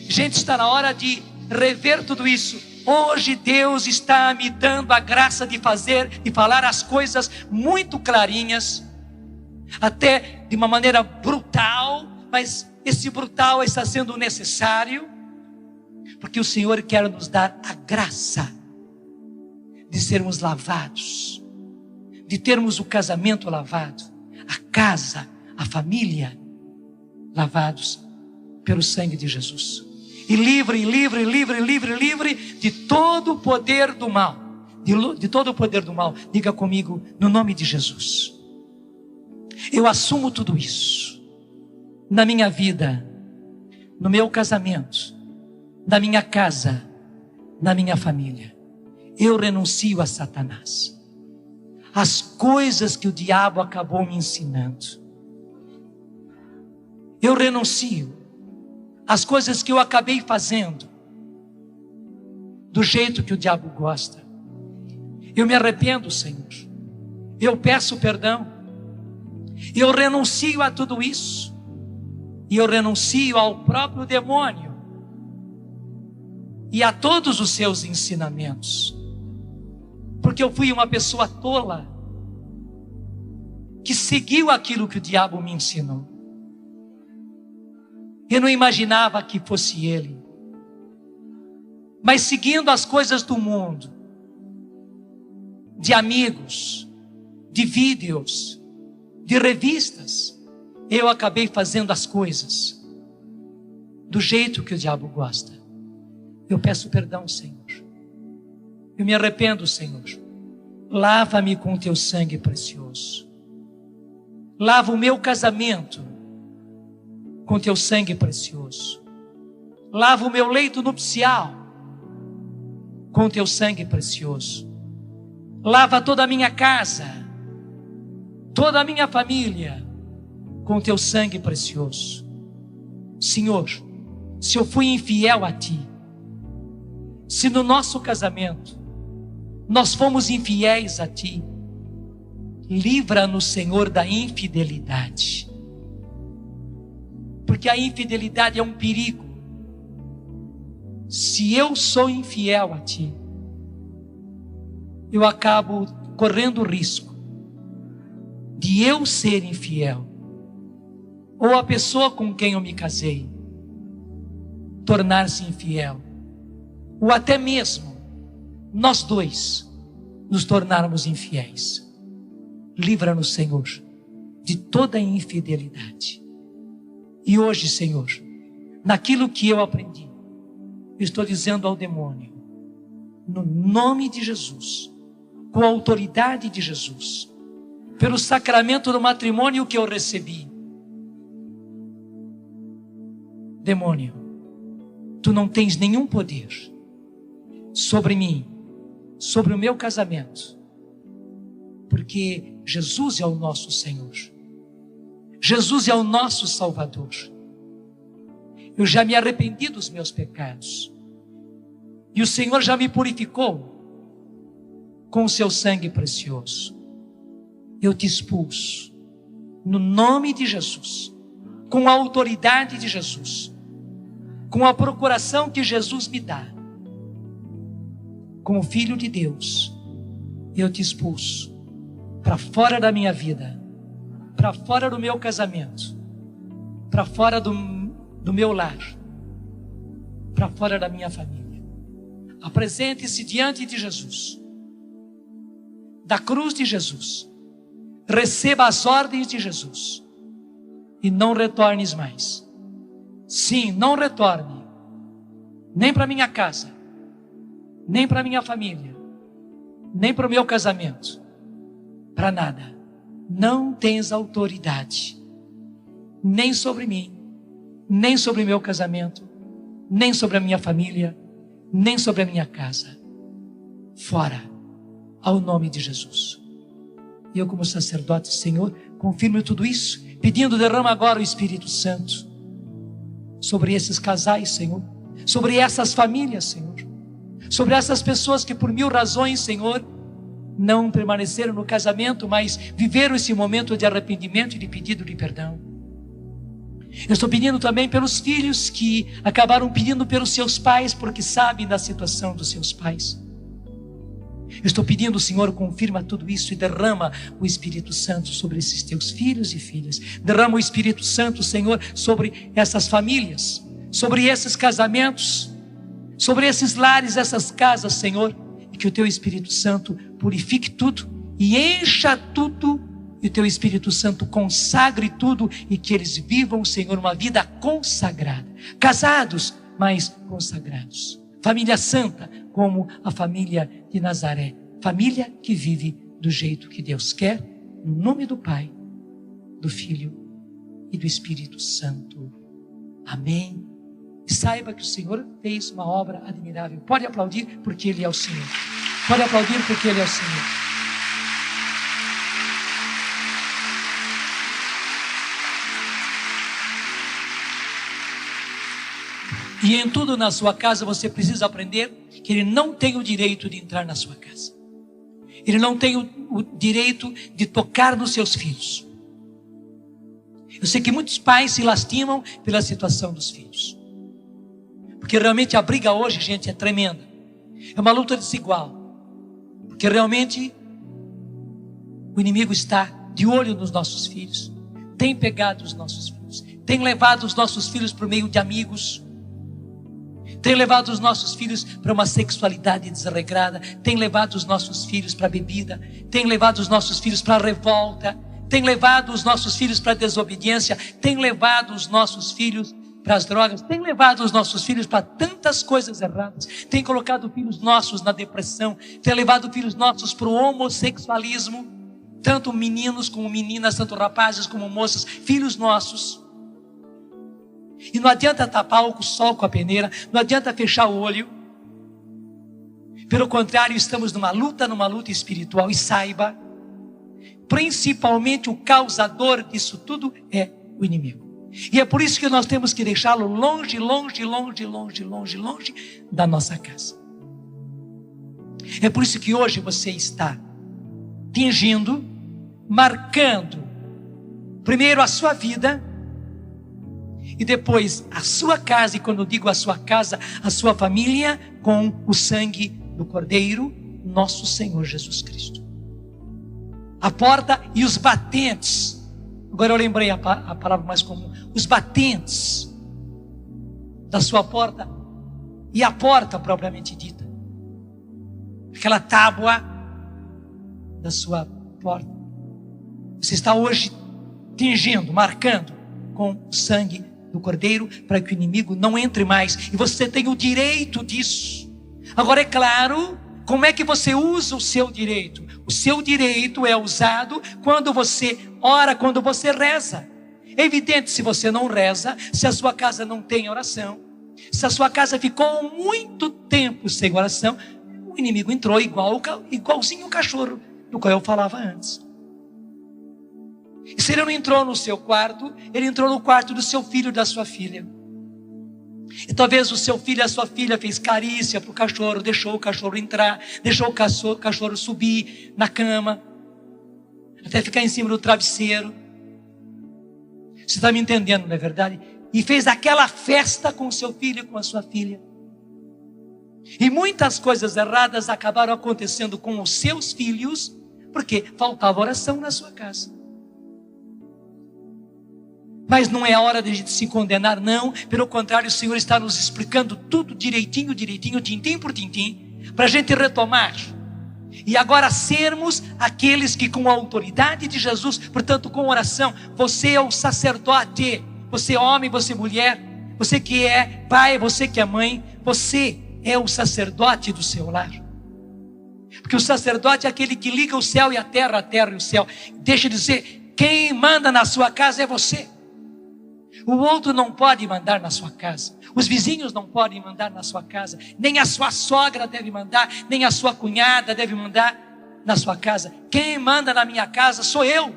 Speaker 1: Gente, está na hora de rever tudo isso. Hoje Deus está me dando a graça de falar as coisas muito clarinhas, até de uma maneira brutal, mas esse brutal está sendo necessário, porque o Senhor quer nos dar a graça de sermos lavados, de termos o casamento lavado, a casa, a família lavados pelo sangue de Jesus. E livre de todo o poder do mal. De todo o poder do mal. Diga comigo, no nome de Jesus. Eu assumo tudo isso. Na minha vida, no meu casamento, na minha casa, na minha família. Eu renuncio a Satanás. As coisas que o diabo acabou me ensinando. Eu renuncio as coisas que eu acabei fazendo do jeito que o diabo gosta. Eu me arrependo, Senhor. Eu peço perdão. Eu renuncio a tudo isso. E eu renuncio ao próprio demônio e a todos os seus ensinamentos. Porque eu fui uma pessoa tola que seguiu aquilo que o diabo me ensinou. Eu não imaginava que fosse ele. Mas seguindo as coisas do mundo, de amigos, de vídeos, de revistas, eu acabei fazendo as coisas do jeito que o diabo gosta. Eu peço perdão, Senhor. Eu me arrependo, Senhor. Lava-me com o teu sangue precioso. Lava o meu casamento com teu sangue precioso. Lava o meu leito nupcial com teu sangue precioso. Lava toda a minha casa, toda a minha família com teu sangue precioso. Senhor, se eu fui infiel a ti, se no nosso casamento nós fomos infiéis a ti, livra-nos, Senhor, da infidelidade. Porque a infidelidade é um perigo. Se eu sou infiel a ti, eu acabo correndo o risco de eu ser infiel, ou a pessoa com quem eu me casei tornar-se infiel, ou até mesmo nós dois nos tornarmos infiéis. Livra-nos, Senhor, de toda a infidelidade. E hoje, Senhor, naquilo que eu aprendi, eu estou dizendo ao demônio, no nome de Jesus, com a autoridade de Jesus, pelo sacramento do matrimônio que eu recebi, demônio, tu não tens nenhum poder sobre mim, sobre o meu casamento, porque Jesus é o nosso Senhor. Jesus é o nosso Salvador. Eu já me arrependi dos meus pecados. E o Senhor já me purificou com o seu sangue precioso. Eu te expulso no nome de Jesus, com a autoridade de Jesus, com a procuração que Jesus me dá. Como filho de Deus, eu te expulso para fora da minha vida, para fora do meu casamento, para fora do meu lar, para fora da minha família. Apresente-se diante de Jesus, da cruz de Jesus. Receba as ordens de Jesus e não retornes mais. Sim, não retorne, nem para minha casa, nem para minha família, nem para o meu casamento, para nada. Não tens autoridade, nem sobre mim, nem sobre o meu casamento, nem sobre a minha família, nem sobre a minha casa. Fora, ao nome de Jesus. E eu, como sacerdote, Senhor, confirmo tudo isso, pedindo, derrama agora o Espírito Santo sobre esses casais, Senhor, sobre essas famílias, Senhor, sobre essas pessoas que por mil razões, Senhor, não permaneceram no casamento, mas viveram esse momento de arrependimento e de pedido de perdão. Eu estou pedindo também pelos filhos que acabaram pedindo pelos seus pais, porque sabem da situação dos seus pais. Eu estou pedindo, Senhor, confirma tudo isso e derrama o Espírito Santo sobre esses teus filhos e filhas. Derrama o Espírito Santo, Senhor, sobre essas famílias, sobre esses casamentos, sobre esses lares, essas casas, Senhor. E que o teu Espírito Santo purifique tudo e encha tudo. E o teu Espírito Santo consagre tudo e que eles vivam, Senhor, uma vida consagrada. Casados, mas consagrados. Família santa, como a família de Nazaré. Família que vive do jeito que Deus quer, no nome do Pai, do Filho e do Espírito Santo. Amém. E saiba que o Senhor fez uma obra admirável. Pode aplaudir porque Ele é o Senhor. Pode aplaudir porque Ele é o Senhor. E em tudo na sua casa você precisa aprender que Ele não tem o direito de entrar na sua casa. Ele não tem o direito de tocar nos seus filhos. Eu sei que muitos pais se lastimam pela situação dos filhos. Porque realmente a briga hoje, gente, é tremenda. É uma luta desigual. Porque realmente o inimigo está de olho nos nossos filhos. Tem pegado os nossos filhos. Tem levado os nossos filhos por meio de amigos. Tem levado os nossos filhos para uma sexualidade desregrada. Tem levado os nossos filhos para a bebida. Tem levado os nossos filhos para a revolta. Tem levado os nossos filhos para a desobediência. Tem levado os nossos filhos para as drogas. Tem levado os nossos filhos para tantas coisas erradas. Tem colocado filhos nossos na depressão. Tem levado filhos nossos para o homossexualismo. Tanto meninos como meninas, tanto rapazes como moças. Filhos nossos. E não adianta tapar o sol com a peneira, não adianta fechar o olho. Pelo contrário, estamos numa luta espiritual. E saiba, principalmente o causador disso tudo é o inimigo. E é por isso que nós temos que deixá-lo longe, longe, longe, longe, longe, longe da nossa casa. É por isso que hoje você está tingindo, marcando primeiro a sua vida e depois a sua casa, e quando eu digo a sua casa, a sua família, com o sangue do Cordeiro, nosso Senhor Jesus Cristo. A porta e os batentes. Agora eu lembrei a palavra mais comum. Os batentes da sua porta e a porta propriamente dita. Aquela tábua da sua porta. Você está hoje tingindo, marcando com o sangue do Cordeiro, para que o inimigo não entre mais. E você tem o direito disso. Agora é claro, como é que você usa o seu direito? O seu direito é usado quando você ora, quando você reza. É evidente, se você não reza, se a sua casa não tem oração, se a sua casa ficou muito tempo sem oração, o inimigo entrou igualzinho o cachorro do qual eu falava antes. E se ele não entrou no seu quarto, ele entrou no quarto do seu filho e da sua filha. E talvez o seu filho e a sua filha fez carícia para o cachorro, deixou o cachorro entrar, deixou o cachorro subir na cama, até ficar em cima do travesseiro. Você está me entendendo, não é verdade? E fez aquela festa com o seu filho e com a sua filha. E muitas coisas erradas acabaram acontecendo com os seus filhos, porque faltava oração na sua casa. Mas não é a hora de a gente se condenar, não. Pelo contrário, o Senhor está nos explicando tudo direitinho, tintim por tintim, para a gente retomar. E agora sermos aqueles que com a autoridade de Jesus, portanto com oração, você é o sacerdote, você é homem, você é mulher, você que é pai, você que é mãe, você é o sacerdote do seu lar. Porque o sacerdote é aquele que liga o céu e a terra e o céu. Deixa eu dizer, quem manda na sua casa é você. O outro não pode mandar na sua casa. Os vizinhos não podem mandar na sua casa. Nem a sua sogra deve mandar. Nem a sua cunhada deve mandar na sua casa. Quem manda na minha casa sou eu.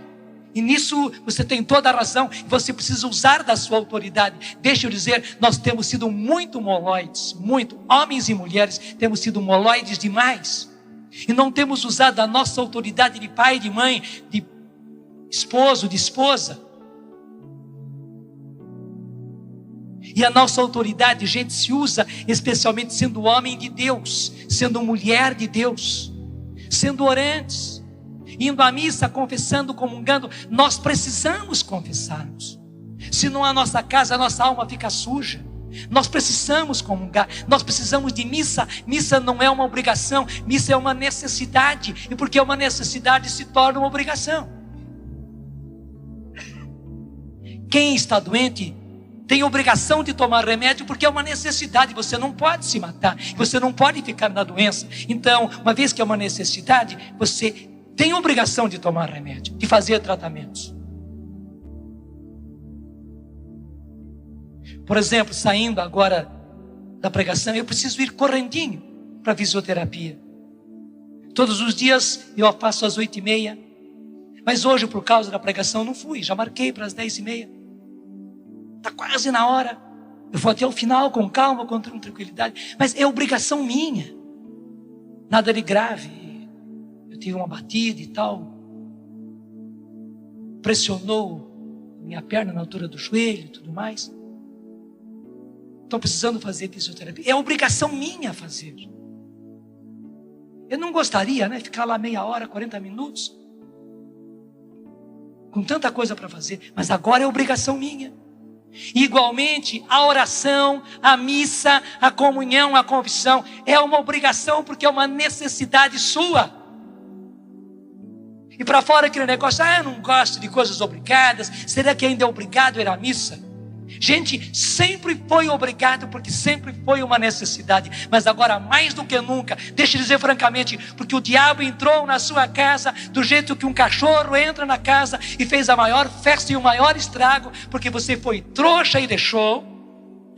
Speaker 1: E nisso você tem toda a razão. Você precisa usar da sua autoridade. Deixa eu dizer, nós temos sido muito moloides. Muito. Homens e mulheres temos sido moloides demais. E não temos usado a nossa autoridade de pai, de mãe, de esposo, de esposa. E a nossa autoridade, gente, se usa especialmente sendo homem de Deus, sendo mulher de Deus, sendo orantes, indo à missa, confessando, comungando. Nós precisamos confessarmos. Senão a nossa casa, a nossa alma fica suja. Nós precisamos comungar, nós precisamos de missa. Missa não é uma obrigação, missa é uma necessidade. E porque é uma necessidade, se torna uma obrigação. Quem está doente tem obrigação de tomar remédio, porque é uma necessidade. Você não pode se matar, você não pode ficar na doença. Então, uma vez que é uma necessidade, você tem obrigação de tomar remédio, de fazer tratamentos. Por exemplo, saindo agora da pregação, eu preciso ir correndinho para a fisioterapia. Todos os dias eu faço às 8h30. Mas hoje, por causa da pregação, não fui. Já marquei para as 10h30. Está quase na hora. Eu vou até o final com calma, com tranquilidade. Mas é obrigação minha. Nada de grave. Eu tive uma batida e tal. Pressionou minha perna na altura do joelho e tudo mais. Estou precisando fazer fisioterapia. É obrigação minha fazer. Eu não gostaria, ficar lá meia hora, 40 minutos, com tanta coisa para fazer. Mas agora é obrigação minha. Igualmente, a oração, a missa, a comunhão, a confissão é uma obrigação, porque é uma necessidade sua. E para fora aquele negócio, eu não gosto de coisas obrigadas. Será que ainda é obrigado ir à missa? Gente, sempre foi obrigado, porque sempre foi uma necessidade. Mas agora mais do que nunca, deixa eu dizer francamente, porque o diabo entrou na sua casa do jeito que um cachorro entra na casa e fez a maior festa e o maior estrago, porque você foi trouxa e deixou.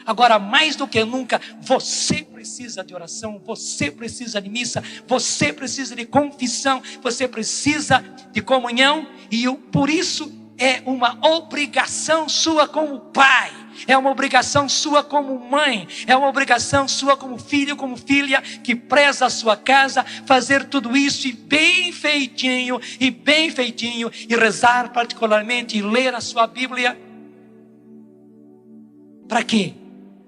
Speaker 1: Agora mais do que nunca, você precisa de oração, você precisa de missa, você precisa de confissão, você precisa de comunhão. E por isso é uma obrigação sua como pai, é uma obrigação sua como mãe, é uma obrigação sua como filho, como filha, que preza a sua casa, fazer tudo isso e bem feitinho, e rezar particularmente, e ler a sua Bíblia. Para quê?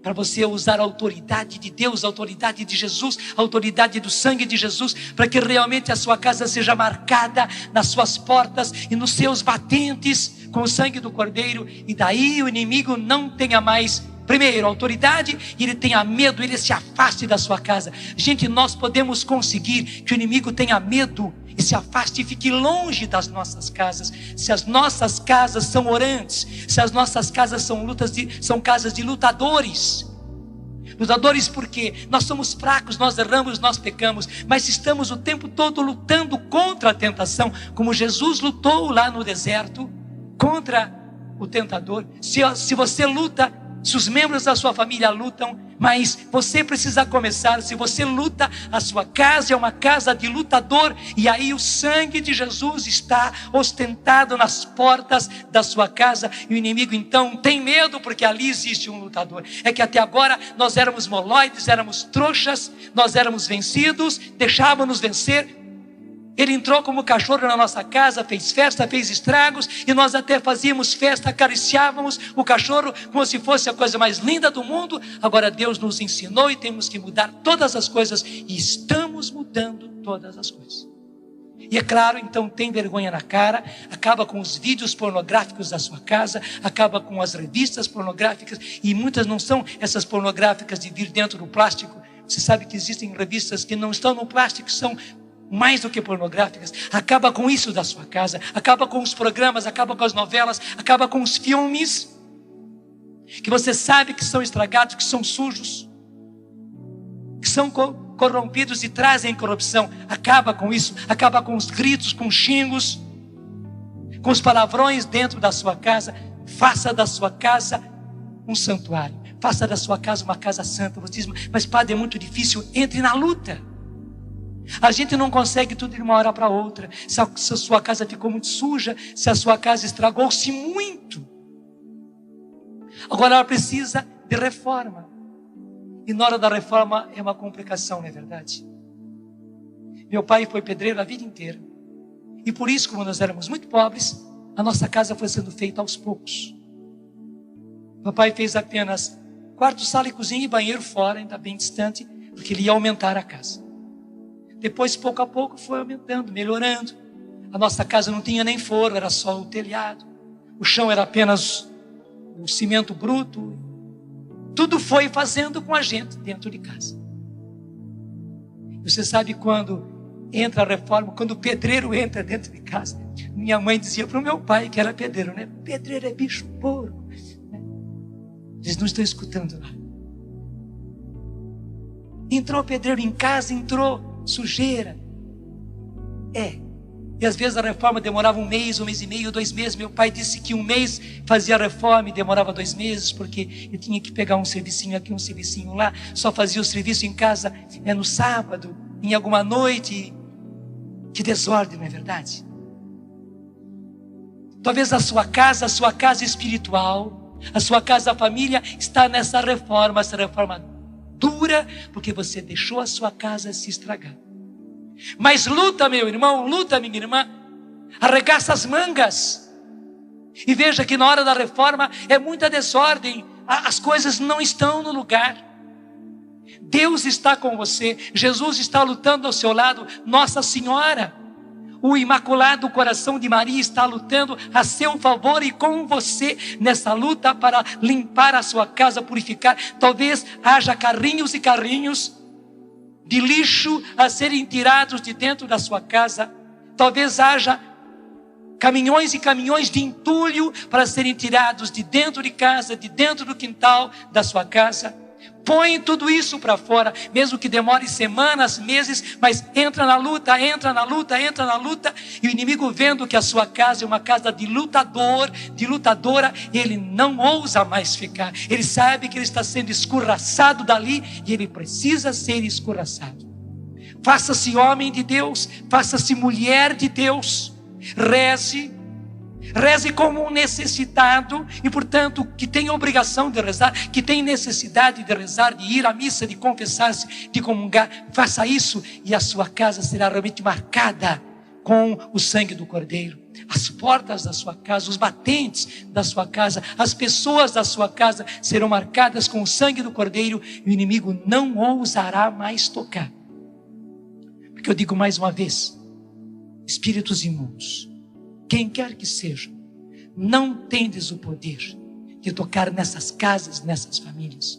Speaker 1: Para você usar a autoridade de Deus, a autoridade de Jesus, a autoridade do sangue de Jesus, para que realmente a sua casa seja marcada nas suas portas e nos seus batentes com o sangue do Cordeiro. E daí o inimigo não tenha mais, primeiro, autoridade, e ele tenha medo, ele se afaste da sua casa. Gente, nós podemos conseguir que o inimigo tenha medo e se afaste e fique longe das nossas casas. Se as nossas casas são orantes, se as nossas casas são casas de lutadores. Lutadores porque nós somos fracos, nós erramos, nós pecamos, mas estamos o tempo todo lutando contra a tentação, como Jesus lutou lá no deserto contra o tentador. Se você luta, se os membros da sua família lutam, mas você precisa começar. Se você luta, a sua casa é uma casa de lutador, e aí o sangue de Jesus está ostentado nas portas da sua casa, e o inimigo então tem medo, porque ali existe um lutador. É que até agora nós éramos moloides, éramos trouxas, nós éramos vencidos, deixávamos vencer. Ele entrou como cachorro na nossa casa, fez festa, fez estragos, e nós até fazíamos festa, acariciávamos o cachorro como se fosse a coisa mais linda do mundo. Agora Deus nos ensinou e temos que mudar todas as coisas, e estamos mudando todas as coisas. E é claro, então tem vergonha na cara, acaba com os vídeos pornográficos da sua casa, acaba com as revistas pornográficas, e muitas não são essas pornográficas de vir dentro do plástico. Você sabe que existem revistas que não estão no plástico, são mais do que pornográficas. Acaba com isso da sua casa, acaba com os programas, acaba com as novelas, acaba com os filmes que você sabe que são estragados, que são sujos, que são corrompidos e trazem corrupção. Acaba com isso, acaba com os gritos, com os xingos, com os palavrões dentro da sua casa. Faça da sua casa um santuário, faça da sua casa uma casa santa. Você diz, mas padre, é muito difícil. Entre na luta. A gente não consegue tudo de uma hora para outra. Se a sua casa ficou muito suja, se a sua casa estragou-se muito, agora ela precisa de reforma. E na hora da reforma é uma complicação, não é verdade? Meu pai foi pedreiro a vida inteira. E por isso, como nós éramos muito pobres, a nossa casa foi sendo feita aos poucos. Papai fez apenas quarto, sala e cozinha e banheiro fora, ainda bem distante, porque ele ia aumentar a casa. Depois, pouco a pouco, foi aumentando, melhorando. A nossa casa não tinha nem forro, era só o telhado. O chão era apenas o cimento bruto. Tudo foi fazendo com a gente dentro de casa. Você sabe quando entra a reforma, quando o pedreiro entra dentro de casa, minha mãe dizia para o meu pai, que era pedreiro, né? Pedreiro é bicho porco. Eles não estão escutando lá. Entrou o pedreiro em casa, entrou sujeira. E às vezes a reforma demorava 1 mês, 1 mês e meio, 2 meses. Meu pai disse que 1 mês fazia a reforma e demorava 2 meses, porque ele tinha que pegar um servicinho aqui, um servicinho lá. Só fazia o serviço em casa no sábado, em alguma noite. Que desordem, não é verdade? Talvez a sua casa espiritual, a sua casa, a família, está nessa reforma, essa reforma dura, porque você deixou a sua casa se estragar. Mas luta, meu irmão, luta, minha irmã, arregaça as mangas, e veja que na hora da reforma é muita desordem, as coisas não estão no lugar. Deus está com você, Jesus está lutando ao seu lado, Nossa Senhora, o Imaculado Coração de Maria está lutando a seu favor e com você nessa luta para limpar a sua casa, purificar. Talvez haja carrinhos e carrinhos de lixo a serem tirados de dentro da sua casa. Talvez haja caminhões e caminhões de entulho para serem tirados de dentro de casa, de dentro do quintal da sua casa. Põe tudo isso para fora, mesmo que demore semanas, meses, mas entra na luta, entra na luta, entra na luta. E o inimigo, vendo que a sua casa é uma casa de lutador, de lutadora, ele não ousa mais ficar. Ele sabe que ele está sendo escorraçado dali e ele precisa ser escorraçado. Faça-se homem de Deus, faça-se mulher de Deus. Reze como um necessitado e, portanto, que tem obrigação de rezar, que tem necessidade de rezar, de ir à missa, de confessar-se, de comungar. Faça isso e a sua casa será realmente marcada com o sangue do Cordeiro. As portas da sua casa, os batentes da sua casa, as pessoas da sua casa serão marcadas com o sangue do Cordeiro e o inimigo não ousará mais tocar. Porque eu digo mais uma vez, espíritos imundos, quem quer que seja, não tendes o poder de tocar nessas casas, nessas famílias.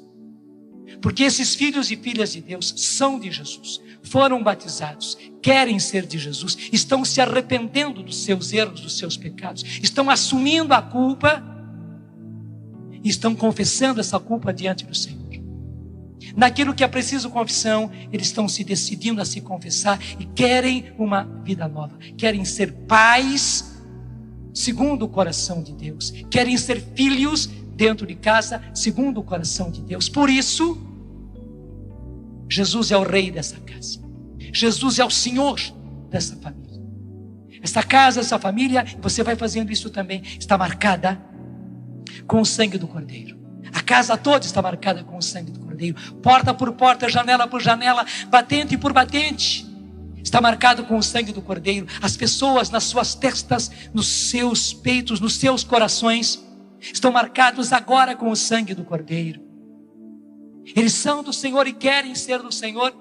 Speaker 1: Porque esses filhos e filhas de Deus são de Jesus, foram batizados, querem ser de Jesus, estão se arrependendo dos seus erros, dos seus pecados, estão assumindo a culpa e estão confessando essa culpa diante do Senhor. Naquilo que é preciso confissão, eles estão se decidindo a se confessar e querem uma vida nova, querem ser pais segundo o coração de Deus, querem ser filhos dentro de casa segundo o coração de Deus. Por isso, Jesus é o rei dessa casa, Jesus é o Senhor dessa família. Essa casa, essa família, você vai fazendo isso também, está marcada com o sangue do Cordeiro. A casa toda está marcada com o sangue do Cordeiro, porta por porta, janela por janela, batente por batente, está marcado com o sangue do Cordeiro. As pessoas nas suas testas, nos seus peitos, nos seus corações, estão marcados agora com o sangue do Cordeiro. Eles são do Senhor e querem ser do Senhor.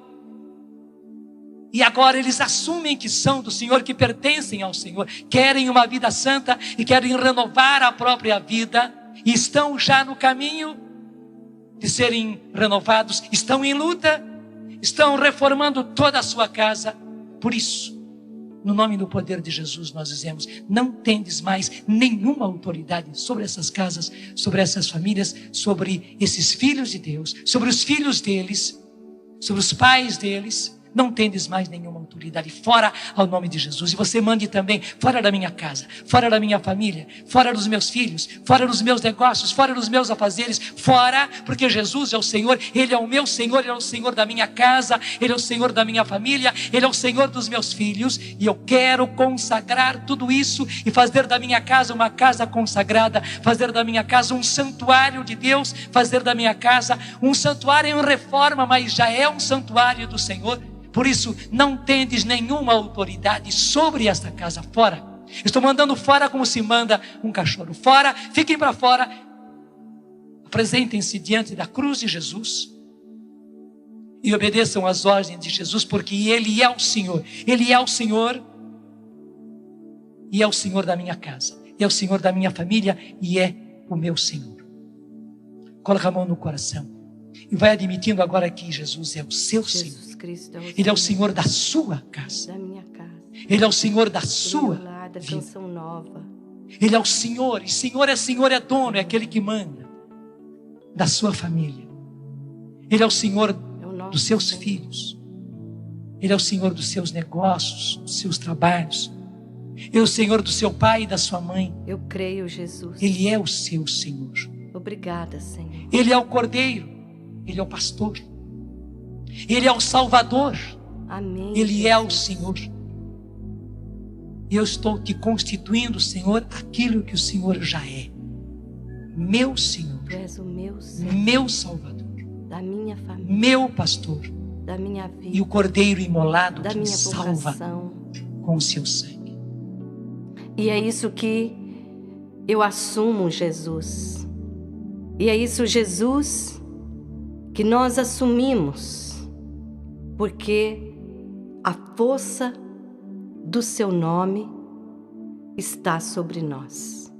Speaker 1: E agora eles assumem que são do Senhor, que pertencem ao Senhor. Querem uma vida santa e querem renovar a própria vida. E estão já no caminho de serem renovados. Estão em luta. Estão reformando toda a sua casa. Por isso, no nome do poder de Jesus, nós dizemos, não tendes mais nenhuma autoridade sobre essas casas, sobre essas famílias, sobre esses filhos de Deus, sobre os filhos deles, sobre os pais deles. Não tendes mais nenhuma autoridade, fora ao nome de Jesus. E você mande também, fora da minha casa, fora da minha família, fora dos meus filhos, fora dos meus negócios, fora dos meus afazeres, fora, porque Jesus é o Senhor, Ele é o meu Senhor, Ele é o Senhor da minha casa, Ele é o Senhor da minha família, Ele é o Senhor dos meus filhos, e eu quero consagrar tudo isso e fazer da minha casa uma casa consagrada, fazer da minha casa um santuário de Deus, fazer da minha casa um santuário em reforma, mas já é um santuário do Senhor. Por isso, não tendes nenhuma autoridade sobre esta casa. Fora. Estou mandando fora como se manda um cachorro. Fora, fiquem para fora. Apresentem-se diante da cruz de Jesus e obedeçam às ordens de Jesus, porque Ele é o Senhor. Ele é o Senhor e é o Senhor da minha casa. É o Senhor da minha família e é o meu Senhor. Coloca a mão no coração e vai admitindo agora que Jesus é o seu Senhor. Ele é o Senhor da sua casa. Ele é o Senhor da sua vida. Ele é o Senhor, e Senhor, é dono, é aquele que manda da sua família. Ele é o Senhor dos seus filhos. Ele é o Senhor dos seus negócios, dos seus trabalhos. Ele é o Senhor do seu pai e da sua mãe.
Speaker 2: Eu creio, Jesus.
Speaker 1: Ele é o seu Senhor.
Speaker 2: Obrigada, Senhor.
Speaker 1: Ele é o Cordeiro. Ele é o pastor. Ele é o Salvador.
Speaker 2: Amém.
Speaker 1: Ele
Speaker 2: Jesus.
Speaker 1: é o Senhor. E eu estou te constituindo, Senhor, aquilo que o Senhor já é. Meu Senhor.
Speaker 2: Tu és o meu Senhor.
Speaker 1: Meu Salvador.
Speaker 2: Da minha família.
Speaker 1: Meu pastor.
Speaker 2: Da minha vida.
Speaker 1: E o Cordeiro imolado
Speaker 2: da
Speaker 1: que
Speaker 2: minha
Speaker 1: me salva
Speaker 2: vocação.
Speaker 1: com o seu sangue.
Speaker 2: E é isso que eu assumo, Jesus. E é isso, Jesus, que nós assumimos. Porque a força do seu nome está sobre nós.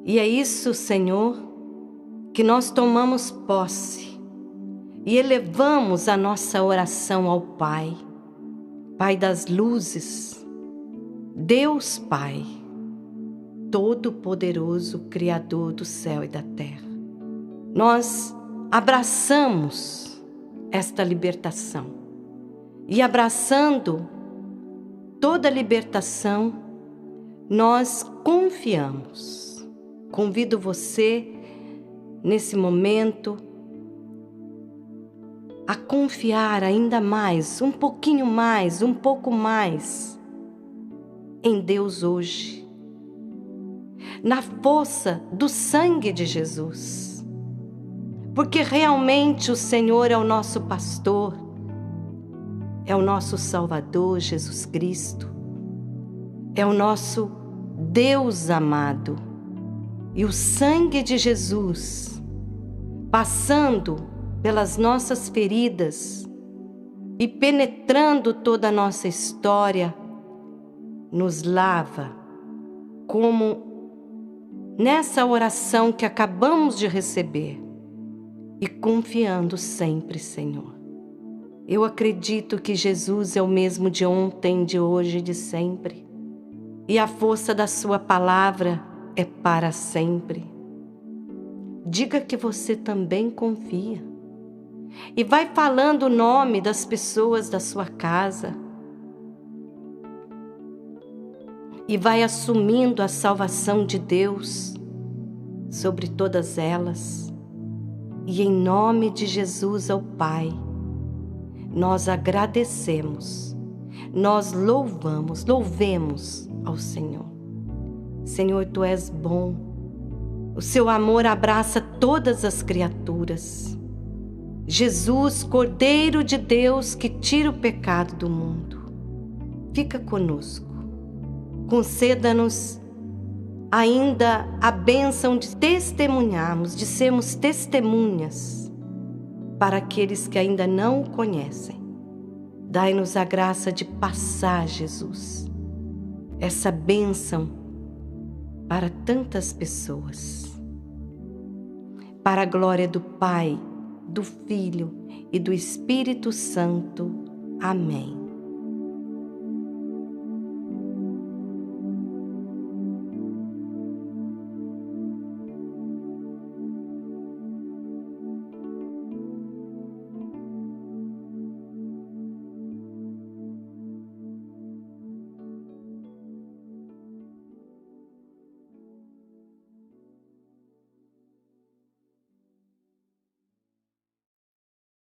Speaker 2: E é isso, Senhor, que nós tomamos posse e elevamos a nossa oração ao Pai, Pai das luzes, Deus Pai, Todo-Poderoso, Criador do céu e da terra. Nós abraçamos esta libertação e abraçando toda a libertação, nós confiamos. Convido você, nesse momento, a confiar ainda mais, um pouquinho mais, um pouco mais, em Deus hoje. Na força do sangue de Jesus. Porque realmente o Senhor é o nosso pastor, é o nosso Salvador, Jesus Cristo. É o nosso Deus amado. E o sangue de Jesus, passando pelas nossas feridas e penetrando toda a nossa história, nos lava, como nessa oração que acabamos de receber, e confiando sempre, Senhor. Eu acredito que Jesus é o mesmo de ontem, de hoje e de sempre. E a força da sua palavra é para sempre. Diga que você também confia. E vai falando o nome das pessoas da sua casa. E vai assumindo a salvação de Deus sobre todas elas. E em nome de Jesus ao Pai, nós agradecemos, nós louvemos ao Senhor. Senhor, Tu és bom, o Seu amor abraça todas as criaturas. Jesus, Cordeiro de Deus que tira o pecado do mundo, fica conosco. Conceda-nos ainda a bênção de testemunharmos, de sermos testemunhas para aqueles que ainda não o conhecem. Dai-nos a graça de passar, Jesus, essa bênção para tantas pessoas. Para a glória do Pai, do Filho e do Espírito Santo. Amém.